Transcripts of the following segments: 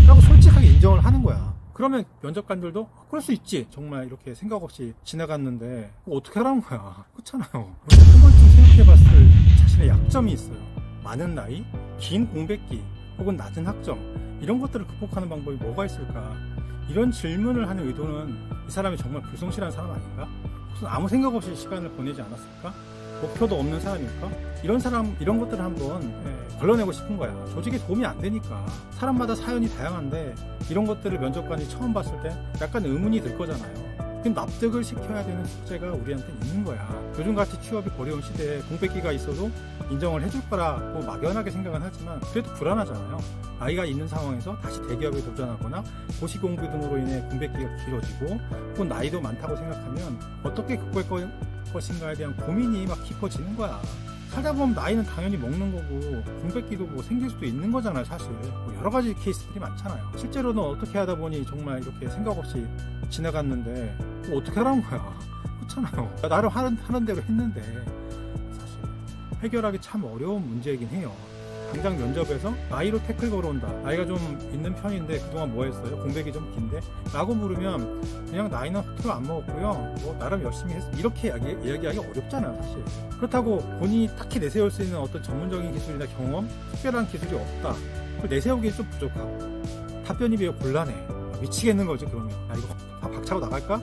라고 솔직하게 인정을 하는 거야. 그러면 면접관들도 그럴 수 있지, 정말 이렇게 생각 없이 지나갔는데 어떻게 하라는 거야. 그렇잖아요. 한 번쯤 생각해봤을 자신의 약점이 있어요. 많은 나이, 긴 공백기, 혹은 낮은 학점, 이런 것들을 극복하는 방법이 뭐가 있을까? 이런 질문을 하는 의도는 이 사람이 정말 불성실한 사람 아닌가? 무슨 아무 생각 없이 시간을 보내지 않았을까? 목표도 없는 사람일까? 이런 것들을 한번 걸러내고 싶은 거야. 조직에 도움이 안 되니까. 사람마다 사연이 다양한데 이런 것들을 면접관이 처음 봤을 때 약간 의문이 들 거잖아요. 그 납득을 시켜야 되는 숙제가 우리한테 있는 거야. 요즘같이 취업이 어려운 시대에 공백기가 있어도 인정을 해줄 거라고 막연하게 생각은 하지만 그래도 불안하잖아요. 나이가 있는 상황에서 다시 대기업에 도전하거나 고시공부 등으로 인해 공백기가 길어지고 혹은 나이도 많다고 생각하면 어떻게 극복할 것인가에 대한 고민이 막 깊어지는 거야. 살다 보면 나이는 당연히 먹는 거고 공백기도 뭐 생길 수도 있는 거잖아요. 사실 뭐 여러 가지 케이스들이 많잖아요. 실제로는 어떻게 하다 보니 정말 이렇게 생각 없이 지나갔는데 뭐 어떻게 하라는 거야. 그렇잖아요. 나름 하는 대로 했는데 사실 해결하기 참 어려운 문제이긴 해요. 당장 면접에서 나이로 태클 걸어온다. 나이가 좀 있는 편인데 그동안 뭐 했어요? 공백이 좀 긴데? 라고 물으면 그냥 나이는 허투루 안 먹었고요. 뭐 나름 열심히 했어. 이렇게 이야기하기 어렵잖아요, 사실. 그렇다고 본인이 딱히 내세울 수 있는 어떤 전문적인 기술이나 경험, 특별한 기술이 없다. 그걸 내세우기엔 좀 부족하고. 답변이 매우 곤란해. 미치겠는 거지, 그러면. 이거 박차고 나갈까?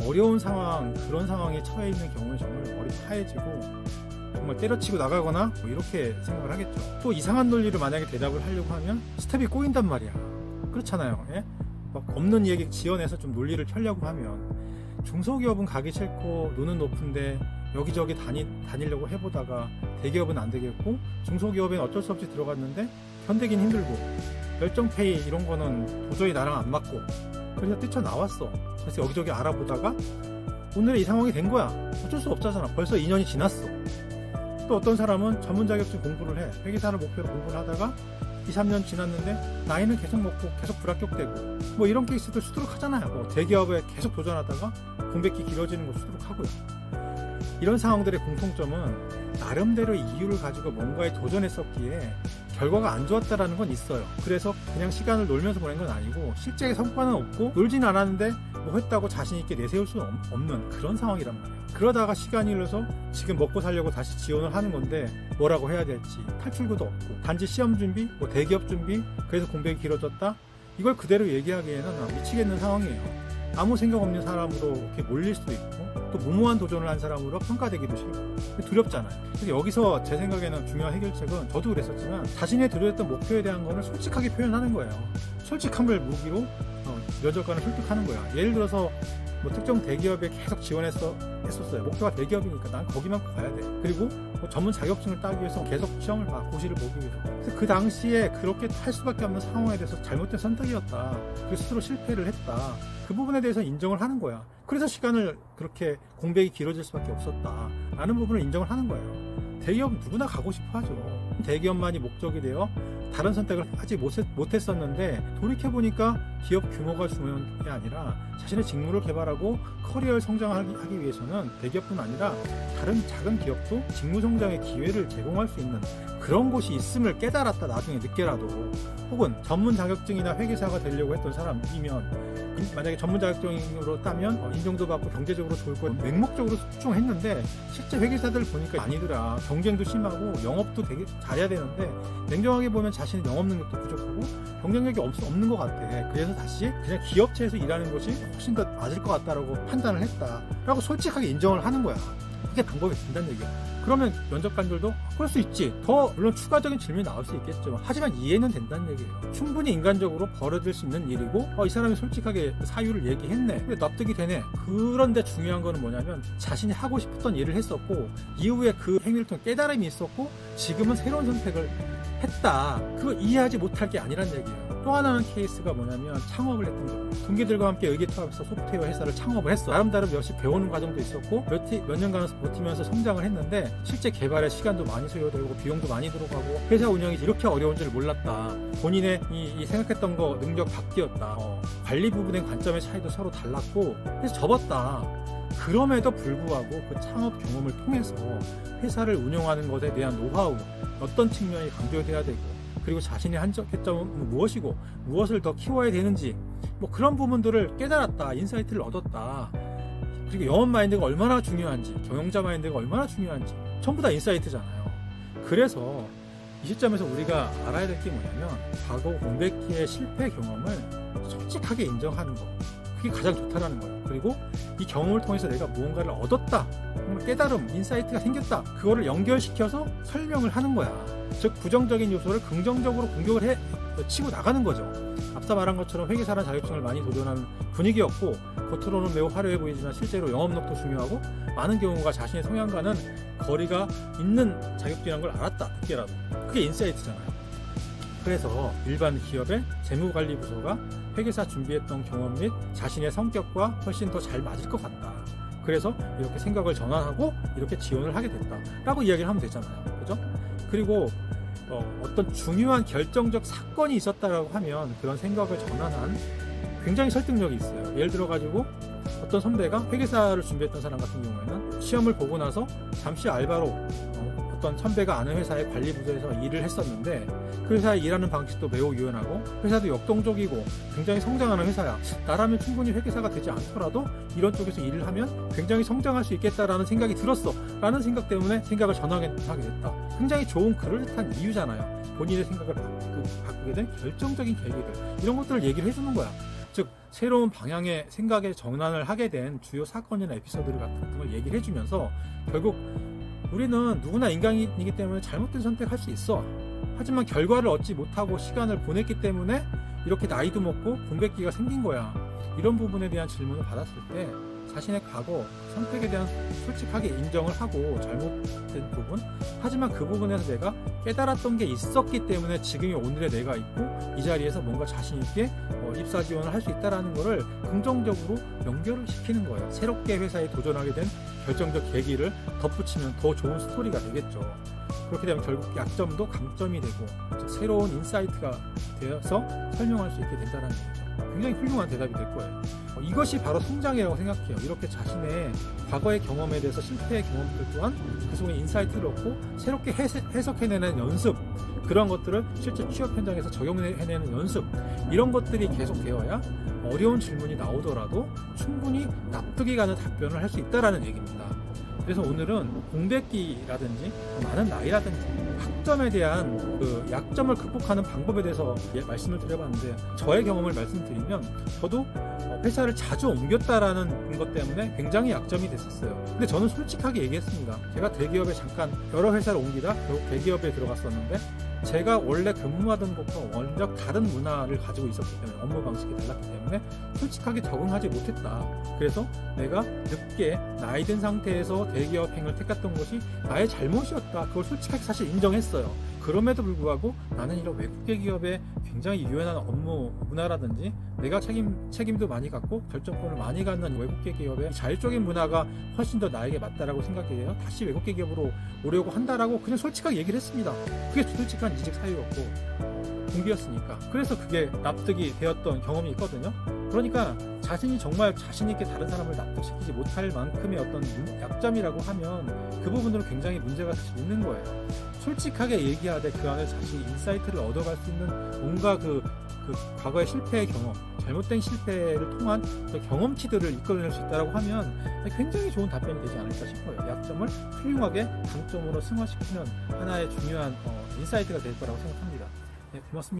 어려운 상황, 그런 상황에 처해 있는 경우에 정말 머리 하얘지고 정말 때려치고 나가거나 뭐 이렇게 생각을 하겠죠. 또 이상한 논리를 만약에 대답을 하려고 하면 스텝이 꼬인단 말이야. 그렇잖아요. 예? 막 없는 얘기 지어내서 좀 논리를 펴려고 하면 중소기업은 가기 싫고 눈은 높은데 여기저기 다니려고 해보다가 대기업은 안 되겠고 중소기업엔 어쩔 수 없이 들어갔는데 견디긴 힘들고 열정페이 이런 거는 도저히 나랑 안 맞고 그래서 뛰쳐나왔어. 그래서 여기저기 알아보다가 오늘의 이 상황이 된 거야. 어쩔 수 없잖아. 벌써 2년이 지났어. 또 어떤 사람은 전문 자격증 공부를 해. 회계사를 목표로 공부를 하다가 2, 3년 지났는데 나이는 계속 먹고 계속 불합격되고 뭐 이런 케이스도 수두룩하잖아요. 뭐 대기업에 계속 도전하다가 공백기 길어지는 거 수두룩하고요. 이런 상황들의 공통점은 나름대로 이유를 가지고 뭔가에 도전했었기에 결과가 안 좋았다라는 건 있어요. 그래서 그냥 시간을 놀면서 보낸 건 아니고 실제 성과는 없고 놀진 않았는데 뭐 했다고 자신 있게 내세울 수 없는 그런 상황이란 말이에요. 그러다가 시간이 흘러서 지금 먹고 살려고 다시 지원을 하는 건데 뭐라고 해야 될지 탈출구도 없고 단지 시험 준비, 뭐 대기업 준비, 그래서 공백이 길어졌다? 이걸 그대로 얘기하기에는 미치겠는 상황이에요. 아무 생각 없는 사람으로 이렇게 몰릴 수도 있고 또 무모한 도전을 한 사람으로 평가되기도 싫고 두렵잖아요. 그래서 여기서 제 생각에는 중요한 해결책은 저도 그랬었지만 자신의 들어있던 목표에 대한 거를 솔직하게 표현하는 거예요. 솔직함을 무기로 면접관을 설득하는 거야. 예를 들어서 뭐 특정 대기업에 계속 했었어요. 목표가 대기업이니까 난 거기만 가야 돼. 그리고 뭐 전문 자격증을 따기 위해서 계속 시험을 봐, 고시를 보기 위해서. 그래서 그 당시에 그렇게 할 수밖에 없는 상황에 대해서 잘못된 선택이었다. 그 스스로 실패를 했다. 그 부분에 대해서 인정을 하는 거야. 그래서 시간을 그렇게 공백이 길어질 수밖에 없었다. 라는 부분을 인정을 하는 거예요. 대기업 누구나 가고 싶어 하죠. 대기업만이 목적이 되어 다른 선택을 하지 못했었는데 돌이켜보니까 기업 규모가 중요한 게 아니라 자신의 직무를 개발하고 커리어를 성장하기 위해서는 대기업뿐 아니라 다른 작은 기업도 직무 성장의 기회를 제공할 수 있는 그런 곳이 있음을 깨달았다. 나중에 늦게라도. 혹은 전문 자격증이나 회계사가 되려고 했던 사람이면 만약에 전문 자격증으로 따면 인정도 받고 경제적으로 좋을 거 맹목적으로 집중했는데 실제 회계사들 보니까 아니더라. 경쟁도 심하고 영업도 되게 잘해야 되는데 냉정하게 보면 자신의 영업 능력도 부족하고 경쟁력이 없는 것 같아. 그래서 다시 그냥 기업체에서 일하는 것이 훨씬 더 맞을 것 같다라고 판단을 했다라고 솔직하게 인정을 하는 거야. 그게 방법이 된다는 얘기야. 그러면 면접관들도 그럴 수 있지. 더 물론 추가적인 질문이 나올 수 있겠죠. 하지만 이해는 된다는 얘기예요. 충분히 인간적으로 벌어질 수 있는 일이고 이 사람이 솔직하게 사유를 얘기했네. 왜 납득이 되네. 그런데 중요한 거는 뭐냐면 자신이 하고 싶었던 일을 했었고 이후에 그 행위를 통해 깨달음이 있었고 지금은 새로운 선택을 했다. 그거 이해하지 못할 게 아니란 얘기예요. 또 하나는 케이스가 뭐냐면 창업을 했던 거. 동기들과 함께 의기투합해서 소프트웨어 회사를 창업을 했어. 나름대로 열심히 배우는 과정도 있었고 몇 년간 버티면서 성장을 했는데 실제 개발에 시간도 많이 소요되고 비용도 많이 들어가고 회사 운영이 이렇게 어려운 줄 몰랐다. 본인의 이 생각했던 거 능력 밖이었다. 관리 부분의 관점의 차이도 서로 달랐고 그래서 접었다. 그럼에도 불구하고 그 창업 경험을 통해서 회사를 운영하는 것에 대한 노하우, 어떤 측면이 강조돼야 되고 그리고 자신의 한계점은 무엇이고 무엇을 더 키워야 되는지 뭐 그런 부분들을 깨달았다, 인사이트를 얻었다. 그리고 영업 마인드가 얼마나 중요한지, 경영자 마인드가 얼마나 중요한지 전부 다 인사이트잖아요. 그래서 이 시점에서 우리가 알아야 될 게 뭐냐면 과거 공백기의 실패 경험을 솔직하게 인정하는 거, 그게 가장 좋다라는 거예요. 그리고 이 경험을 통해서 내가 무언가를 얻었다, 정말 깨달음, 인사이트가 생겼다, 그거를 연결시켜서 설명을 하는 거야. 즉 부정적인 요소를 긍정적으로 공격을 치고 나가는 거죠. 앞서 말한 것처럼 회계사란 자격증을 많이 도전하는 분위기였고, 겉으로는 매우 화려해 보이지만 실제로 영업력도 중요하고 많은 경우가 자신의 성향과는 거리가 있는 자격증이라는 걸 알았다, 늦게라도. 그게 인사이트잖아요. 그래서 일반 기업의 재무관리부서가 회계사 준비했던 경험 및 자신의 성격과 훨씬 더 잘 맞을 것 같다. 그래서 이렇게 생각을 전환하고 이렇게 지원을 하게 됐다 라고 이야기를 하면 되잖아요. 그죠? 그리고 어떤 중요한 결정적 사건이 있었다라고 하면 그런 생각을 전환한 굉장히 설득력이 있어요. 예를 들어 가지고 어떤 선배가 회계사를 준비했던 사람 같은 경우에는 시험을 보고 나서 잠시 알바로 어떤 선배가 아는 회사의 관리부서에서 일을 했었는데 그 회사에 일하는 방식도 매우 유연하고 회사도 역동적이고 굉장히 성장하는 회사야. 나라면 충분히 회계사가 되지 않더라도 이런 쪽에서 일을 하면 굉장히 성장할 수 있겠다라는 생각이 들었어 라는 생각 때문에 생각을 전환하게 됐다. 굉장히 좋은 그럴듯한 이유잖아요. 본인의 생각을 바꾸게 된 결정적인 계기들, 이런 것들을 얘기를 해주는 거야. 즉 새로운 방향의 생각의 전환을 하게 된 주요 사건이나 에피소드 같은 걸 얘기를 해주면서 결국 우리는 누구나 인간이기 때문에 잘못된 선택을 할 수 있어. 하지만 결과를 얻지 못하고 시간을 보냈기 때문에 이렇게 나이도 먹고 공백기가 생긴 거야. 이런 부분에 대한 질문을 받았을 때 자신의 과거 선택에 대한 솔직하게 인정을 하고 잘못된 부분, 하지만 그 부분에서 내가 깨달았던 게 있었기 때문에 지금의 오늘의 내가 있고 이 자리에서 뭔가 자신 있게 입사 지원을 할 수 있다는 것을 긍정적으로 연결을 시키는 거예요. 새롭게 회사에 도전하게 된 결정적 계기를 덧붙이면 더 좋은 스토리가 되겠죠. 그렇게 되면 결국 약점도 강점이 되고, 즉 새로운 인사이트가 되어서 설명할 수 있게 된다는 얘기죠. 굉장히 훌륭한 대답이 될 거예요. 이것이 바로 성장이라고 생각해요. 이렇게 자신의 과거의 경험에 대해서 실패의 경험들 또한 그 속에 인사이트를 얻고 새롭게 해석해내는 연습, 그런 것들을 실제 취업 현장에서 적용해내는 연습, 이런 것들이 계속 되어야 어려운 질문이 나오더라도 충분히 납득이 가는 답변을 할 수 있다는 얘기입니다. 그래서 오늘은 공백기라든지 많은 나이라든지 학점에 대한 그 약점을 극복하는 방법에 대해서 말씀을 드려봤는데, 저의 경험을 말씀드리면 저도 회사를 자주 옮겼다라는 것 때문에 굉장히 약점이 됐었어요. 근데 저는 솔직하게 얘기했습니다. 제가 대기업에 잠깐 여러 회사를 옮기다 결국 대기업에 들어갔었는데 제가 원래 근무하던 곳과 완전 다른 문화를 가지고 있었기 때문에, 업무 방식이 달랐기 때문에 솔직하게 적응하지 못했다. 그래서 내가 늦게 나이 든 상태에서 대기업행을 택했던 것이 나의 잘못이었다. 그걸 솔직하게 사실 인정했어요. 그럼에도 불구하고 나는 이런 외국계 기업에 굉장히 유연한 업무 문화라든지 내가 책임도 많이 갖고 결정권을 많이 갖는 외국계 기업의 자율적인 문화가 훨씬 더 나에게 맞다라고 생각해요. 다시 외국계 기업으로 오려고 한다라고 그냥 솔직하게 얘기를 했습니다. 그게 솔직한 이직 사유였고 동기였으니까. 그래서 그게 납득이 되었던 경험이 있거든요. 그러니까 자신이 정말 자신있게 다른 사람을 납득시키지 못할 만큼의 어떤 약점이라고 하면 그 부분으로 굉장히 문제가 사실 있는 거예요. 솔직하게 얘기하되 그 안에 자신이 인사이트를 얻어갈 수 있는 뭔가 그 과거의 실패의 경험, 잘못된 실패를 통한 경험치들을 이끌어낼 수 있다고 하면 굉장히 좋은 답변이 되지 않을까 싶어요. 약점을 훌륭하게 강점으로 승화시키는 하나의 중요한 인사이트가 될 거라고 생각합니다. 네, 고맙습니다.